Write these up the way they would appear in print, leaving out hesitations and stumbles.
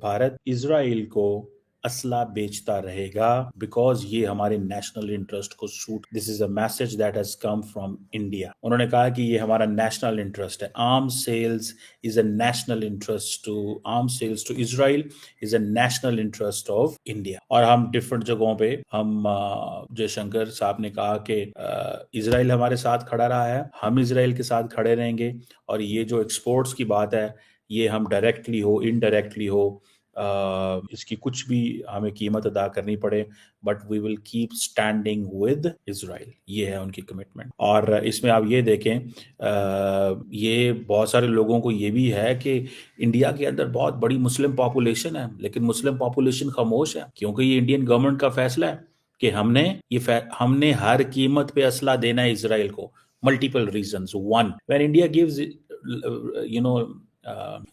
Bharat Israel को असला बेचता रहेगा बिकॉज ये हमारे नेशनल इंटरेस्ट को suit. This is a message that has come from India. उन्होंने कहा कि ये हमारा नेशनल इंटरेस्ट है। Arm sales is a national interest to arm sales to Israel is a national interest of India. और हम different जगहों पे हम जयशंकर साहब ने कहा कि इजराइल हमारे साथ खड़ा रहा है, हम इजराइल के साथ खड़े रहेंगे। और ये जो एक्सपोर्ट्स की बात है, ये हम डायरेक्टली हो इनडायरेक्टली हो इसकी कुछ भी हमें कीमत अदा करनी पड़े, but we will keep standing with Israel. ये है उनकी कमिटमेंट। और इसमें आप ये देखें, ये बहुत सारे लोगों को ये भी है कि इंडिया के अंदर बहुत बड़ी मुस्लिम पॉपुलेशन है, लेकिन मुस्लिम पॉपुलेशन खामोश है क्योंकि ये इंडियन गवर्नमेंट का फैसला है कि हमने हर कीमत पे असला देना है इजराइल को। Multiple reasons. One, when India gives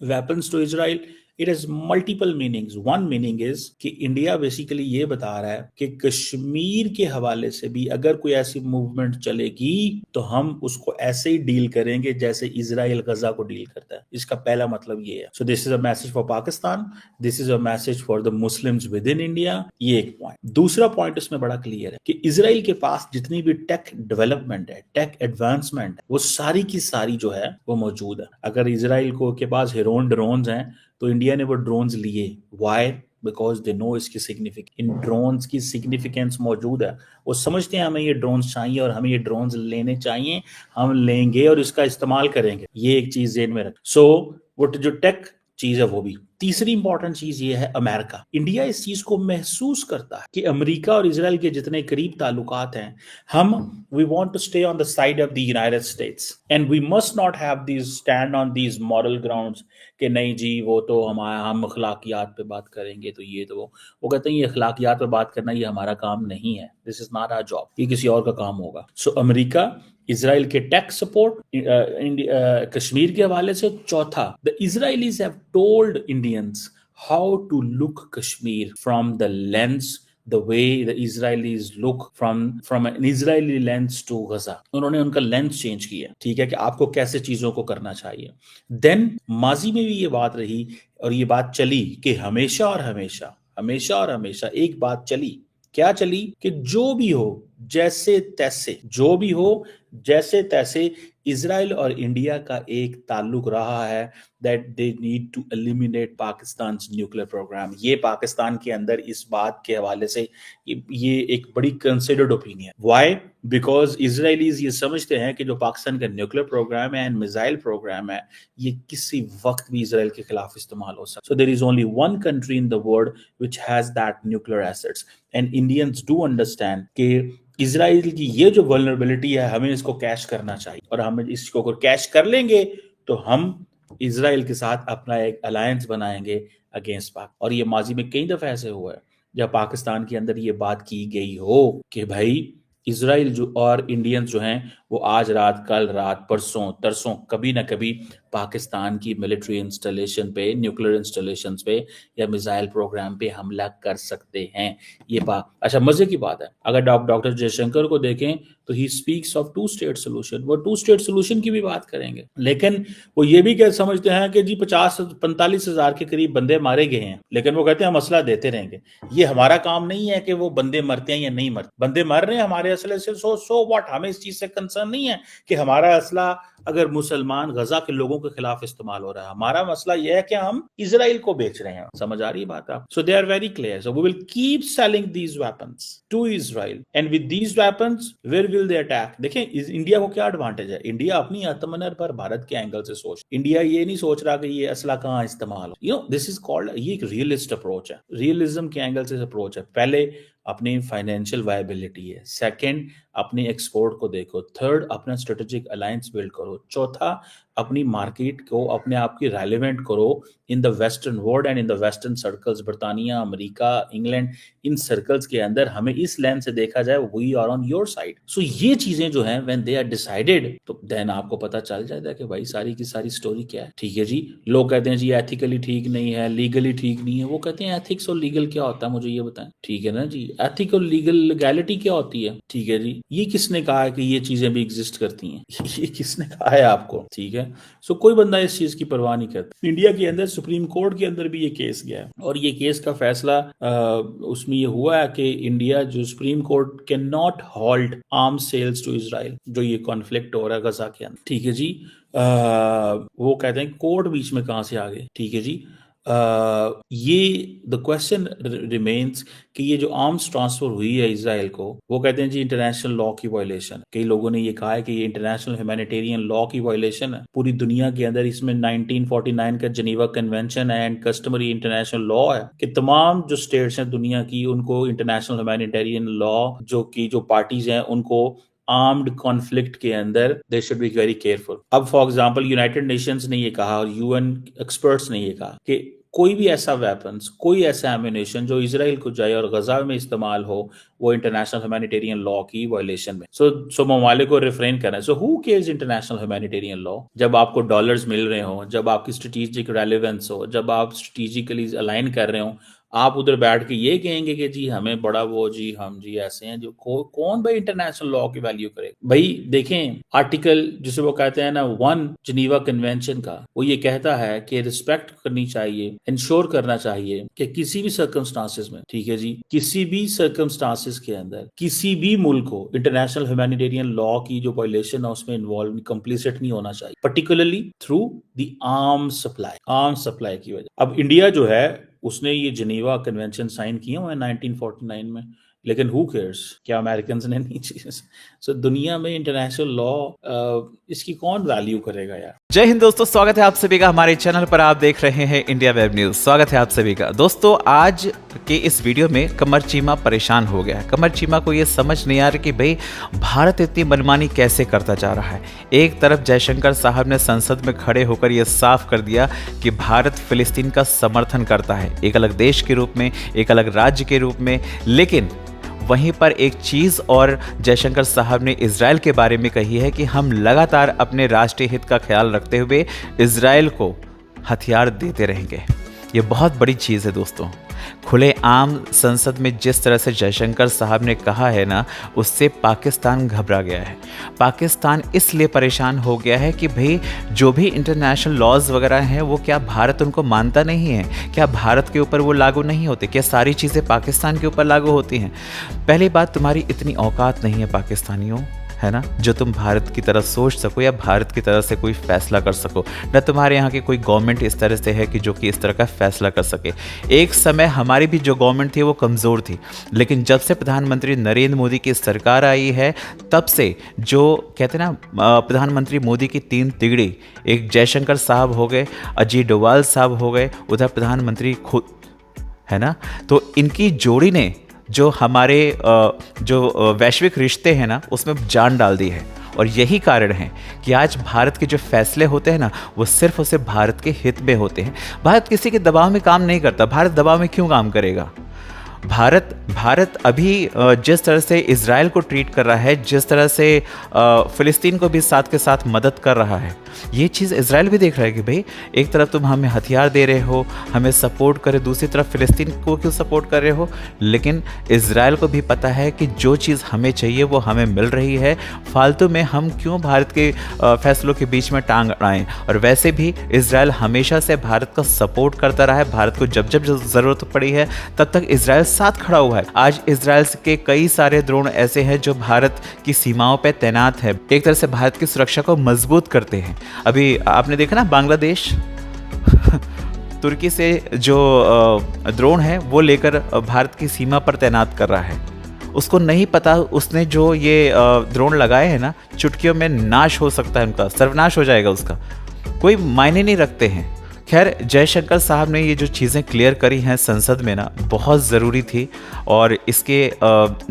weapons to Israel, it has multiple meanings. One meaning is कि इंडिया बेसिकली ये बता रहा है कि कश्मीर के हवाले से भी अगर कोई ऐसी मूवमेंट चलेगी तो हम उसको ऐसे ही डील करेंगे जैसे इजराइल गजा को डील करता है। इसका पहला मतलब ये है। So this is a message for Pakistan, this is a message for the Muslims with in India. ये एक पॉइंट। दूसरा पॉइंट इसमें बड़ा क्लियर है कि इजराइल के पास जितनी भी टेक डेवलपमेंट है, टेक एडवांसमेंट है, वो सारी की सारी जो है वो मौजूद है। अगर इजराइल को के पास हेरोन ड्रोन्स हैं तो इंडिया ने वो ड्रोन्स लिए। वाई? बिकॉज दे नो इसकी सिग्निफिकेंस, इन ड्रोन्स की सिग्निफिकेंस मौजूद है। वो समझते हैं हमें ये ड्रोन्स चाहिए और हमें ये ड्रोन्स लेने चाहिए, हम लेंगे और इसका इस्तेमाल करेंगे। ये एक चीज ज़हन में रख। सो वो जो टेक चीज है वो भी। तीसरी इंपॉर्टेंट चीज ये है अमेरिका। इंडिया इस चीज को महसूस करता है कि अमेरिका और इजराइल के जितने करीब ताल्लुकात हैं, हम we want to stay on the side of the United States and we must not have these stand on these moral grounds कि नहीं जी वो तो हम अखलाकियात पे बात करेंगे तो ये तो वो कहते हैं ये अखलाकियात पे बात करना ये हमारा काम नहीं है। This is not our job, ये किसी और का काम होगा। सो अमेरिका, इजराइल के टैक्स सपोर्ट, कश्मीर के हवाले से। चौथा, the Israelis have told Indians how to look Kashmir from the lens the way the Israelis look from an Israeli lens to Gaza। उन्होंने उनका लेंस चेंज किया, ठीक है, कि आपको कैसे चीजों को करना चाहिए। देन माजी में भी ये बात रही और ये बात चली कि हमेशा और हमेशा एक बात चली। क्या चली? कि जो भी हो जैसे तैसे इजराइल और इंडिया का एक ताल्लुक रहा है that they need to eliminate Pakistan nuclear programme. ये पाकिस्तान के अंदर इस बात के हवाले से ये एक बड़ी considered opinion. Why? Because Israelis ये समझते हैं कि जो पाकिस्तान का न्यूक्लियर प्रोग्राम है एंड मिसाइल प्रोग्राम है, ये किसी वक्त भी इजराइल के खिलाफ इस्तेमाल हो सकता है। So there is only one country in the world which has that nuclear assets and Indians do understand कि इजराइल की ये जो वल्नरेबिलिटी है हमें इसको कैश करना चाहिए। और हम इसको अगर कैश कर लेंगे तो हम इजराइल के साथ अपना एक अलायंस बनाएंगे अगेंस्ट पाक। और ये माजी में कई दफा ऐसे हुआ है जब पाकिस्तान के अंदर ये बात की गई हो कि भाई इजराइल जो और इंडियंस जो हैं वो आज रात, कल रात, परसों तरसों कभी ना कभी पाकिस्तान की मिलिट्री इंस्टॉलेशन पे, न्यूक्लियर इंस्टॉलेशन पे या मिसाइल प्रोग्राम पे हमला कर सकते हैं। ये बात अच्छा मजे की बात है। अगर डॉक्टर जयशंकर को देखें तो he speaks of two state solution, वो टू स्टेट सोल्यूशन की भी बात करेंगे, लेकिन वो ये भी क्या समझते हैं कि जी 50-45 हजार के करीब बंदे मारे गए हैं, लेकिन वो कहते हैं हम असला देते रहेंगे। ये हमारा काम नहीं है कि वो बंदे मरते हैं या नहीं मरते। बंदे मर रहे हैं हमारे असले से, सो व्हाट, हमें इस चीज से कंसर्न नहीं है कि हमारा असला अगर मुसलमान गजा के लोगों के खिलाफ इस्तेमाल हो रहा है। हमारा मसला यह है कि हम इजराइल को बेच रहे हैं। समझ आ रही बात आप? So they are very clear. So we will keep selling these weapons to Israel and with these weapons where will they attack. देखें इंडिया को क्या एडवांटेज है। इंडिया अपनी आत्मनिर्भर पर भारत के एंगल से सोच, इंडिया ये नहीं सोच रहा कि ये असला कहां इस्तेमाल हो। You know this is called, ये एक रियलिस्ट अप्रोच है, रियलिज्म के एंगल से अप्रोच है। पहले अपनी फाइनेंशियल वायबिलिटी है, सेकंड अपनी एक्सपोर्ट को देखो, थर्ड अपना स्ट्रेटेजिक अलायंस बिल्ड करो, चौथा अपनी मार्केट को अपने आप की रेलिवेंट करो in the western world and in the western circles. बर्तानिया, अमेरिका, इंग्लैंड, इन सर्कल्स के अंदर हमें इस लेंस से देखा जाए, we are on your side. So ये चीजें जो हैं व्हेन दे आर डिसाइडेड तो देन आपको पता चल जाता है कि भाई सारी की सारी स्टोरी क्या है। ठीक है जी, लोग कहते हैं जी एथिकली ठीक नहीं है, लीगली ठीक नहीं है। वो कहते हैं एथिक्स और लीगल क्या होता है, मुझे ये बताएं। ठीक है ना जी, एथिक और लीगल लीगैलिटी क्या होती है। ठीक है जी, ये किसने कहा है कि ये चीजें भी एग्जिस्ट करती हैं? ये किसने कहा है आपको? ठीक है। है। सो कोई बंदा इस चीज की परवाह नहीं करता। इंडिया के अंदर सुप्रीम कोर्ट के अंदर भी ये केस गया है और ये केस का फैसला उसमें ये हुआ है कि इंडिया जो supreme court can not halt arms sales to Israel, जो ये कॉन्फ्लिक्ट हो रहा है गजा के अंदर, ठीक है जी। वो कहते हैं कोर्ट बीच में कहां से आ गए, ठीक है जी। ये द क्वेश्चन रिमेन्स कि ये जो आर्म्स ट्रांसफर हुई है इजराइल को, वो कहते हैं जी इंटरनेशनल लॉ की वायलेशन। कई लोगों ने ये कहा है कि ये इंटरनेशनल ह्यूमैनिटेरियन लॉ की वायलेशन है पूरी दुनिया के अंदर। इसमें 1949 का जेनीवा कन्वेंशन है एंड कस्टमरी इंटरनेशनल लॉ है कि तमाम जो स्टेट्स हैं दुनिया की, उनको इंटरनेशनल ह्यूमैनिटेरियन लॉ जो पार्टीज हैं उनको आर्म्ड कॉन्फ्लिक्ट के अंदर they should be very careful. अब फॉर एग्जांपल यूनाइटेड नेशंस ने ये कहा और यूएन एक्सपर्ट्स ने ये कहा कि कोई भी ऐसा वेपन्स, कोई ऐसा एम्यूनेशन जो इजराइल को जाए और गजा में इस्तेमाल हो, वो इंटरनेशनल ह्यूमैनिटेरियन लॉ की वायलेशन में। सो ममालिक को रिफ्रेन करना है। So who cares international humanitarian law? जब आपको डॉलर्स मिल रहे हो, जब आपकी स्ट्रेटेजिक रेलेवेंस हो, जब आप स्ट्रेटेजिकली अलाइन कर रहे हो, आप उधर बैठ के ये कहेंगे कि जी हमें बड़ा वो जी हम जी ऐसे हैं, जो कौन भाई इंटरनेशनल लॉ की वैल्यू करे भाई? देखें आर्टिकल जिसे वो कहते हैं ना 1 जिनीवा कन्वेंशन का, वो ये कहता है कि रिस्पेक्ट करनी चाहिए, इंश्योर करना चाहिए कि किसी भी सर्कमस्टांसेस में, ठीक है जी, किसी भी सर्कमस्टांसेस के अंदर किसी भी मुल्क को इंटरनेशनल ह्यूमैनिटेरियन लॉ की जो वायलेशन है उसमें इन्वॉल्व कंप्लीसेट नहीं होना चाहिए, particularly through the arms supply की वजह। अब इंडिया जो है उसने ये जिनीवा कन्वेंशन साइन किया हुआ है 1949 में, लेकिन हु केयर्स? क्या अमेरिकन ने नहीं चाहिए? सो दुनिया में इंटरनेशनल लॉ इसकी कौन वैल्यू करेगा यार। जय हिंद दोस्तों, स्वागत है आप सभी का हमारे चैनल पर। आप देख रहे हैं इंडिया वेब न्यूज। स्वागत है आप सभी का। दोस्तों आज के इस वीडियो में कमर चीमा परेशान हो गया है। कमर चीमा को ये समझ नहीं आ रहा कि भाई भारत इतनी मनमानी कैसे करता जा रहा है। एक तरफ जयशंकर साहब ने संसद में खड़े होकर यह साफ कर दिया कि भारत फिलिस्तीन का समर्थन करता है, एक अलग देश के रूप में, एक अलग राज्य के रूप में। लेकिन वहीं पर एक चीज़ और जयशंकर साहब ने इजराइल के बारे में कही है कि हम लगातार अपने राष्ट्रीय हित का ख्याल रखते हुए इजराइल को हथियार देते रहेंगे। ये बहुत बड़ी चीज़ है दोस्तों। खुले आम संसद में जिस तरह से जयशंकर साहब ने कहा है ना, उससे पाकिस्तान घबरा गया है। पाकिस्तान इसलिए परेशान हो गया है कि भाई जो भी इंटरनेशनल लॉज वगैरह हैं वो क्या भारत उनको मानता नहीं है? क्या भारत के ऊपर वो लागू नहीं होते? क्या सारी चीज़ें पाकिस्तान के ऊपर लागू होती हैं? पहली बात, तुम्हारी इतनी औकात नहीं है पाकिस्तानियों, है ना, जो तुम भारत की तरह सोच सको या भारत की तरह से कोई फैसला कर सको। न तुम्हारे यहाँ की कोई गवर्नमेंट इस तरह से है कि जो कि इस तरह का फैसला कर सके। एक समय हमारी भी जो गवर्नमेंट थी वो कमज़ोर थी, लेकिन जब से प्रधानमंत्री नरेंद्र मोदी की सरकार आई है तब से जो कहते हैं ना प्रधानमंत्री मोदी की 3 तिगड़ी, एक जयशंकर साहब हो गए, अजीत डोवाल साहब हो गए, उधर प्रधानमंत्री खुद, है ना, तो इनकी जोड़ी ने जो हमारे जो वैश्विक रिश्ते हैं ना उसमें जान डाल दी है। और यही कारण है कि आज भारत के जो फैसले होते हैं ना वो सिर्फ और सिर्फ भारत के हित में होते हैं। भारत किसी के दबाव में काम नहीं करता। भारत दबाव में क्यों काम करेगा? भारत अभी जिस तरह से इजराइल को ट्रीट कर रहा है, जिस तरह से फिलिस्तीन को भी साथ के साथ मदद कर रहा है, ये चीज़ इजराइल भी देख रहा है कि भाई एक तरफ तुम हमें हथियार दे रहे हो, हमें सपोर्ट कर रहे, दूसरी तरफ फिलिस्तीन को क्यों सपोर्ट कर रहे हो? लेकिन इजराइल को भी पता है कि जो चीज़ हमें चाहिए वो हमें मिल रही है, फालतू में हम क्यों भारत के फैसलों के बीच में टांग अड़ाएं। और वैसे भी इजराइल हमेशा से भारत का सपोर्ट करता रहा है। भारत को जब जब ज़रूरत पड़ी है तब तक इजराइल साथ खड़ा हुआ है। आज इजराइल के कई सारे ड्रोन ऐसे हैं जो भारत की सीमाओं पर तैनात है, एक तरह से भारत की सुरक्षा को मजबूत करते हैं। अभी आपने देखा ना बांग्लादेश तुर्की से जो ड्रोन है वो लेकर भारत की सीमा पर तैनात कर रहा है। उसको नहीं पता उसने जो ये ड्रोन लगाए हैं ना, चुटकियों में नाश हो सकता है, उनका सर्वनाश हो जाएगा, उसका कोई मायने नहीं रखते हैं। खैर, जयशंकर साहब ने ये जो चीज़ें क्लियर करी हैं संसद में ना, बहुत ज़रूरी थी। और इसके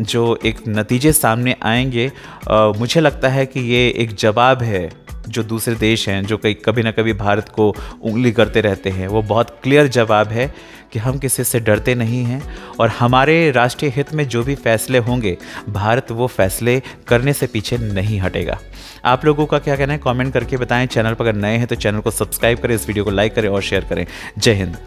जो एक नतीजे सामने आएंगे, मुझे लगता है कि ये एक जवाब है जो दूसरे देश हैं जो कभी ना कभी भारत को उंगली करते रहते हैं, वो बहुत क्लियर जवाब है कि हम किसी से डरते नहीं हैं। और हमारे राष्ट्रीय हित में जो भी फैसले होंगे, भारत वो फैसले करने से पीछे नहीं हटेगा। आप लोगों का क्या कहना है कमेंट करके बताएं। चैनल पर अगर नए हैं तो चैनल को सब्सक्राइब करें, इस वीडियो को लाइक करें और शेयर करें। जय हिंद।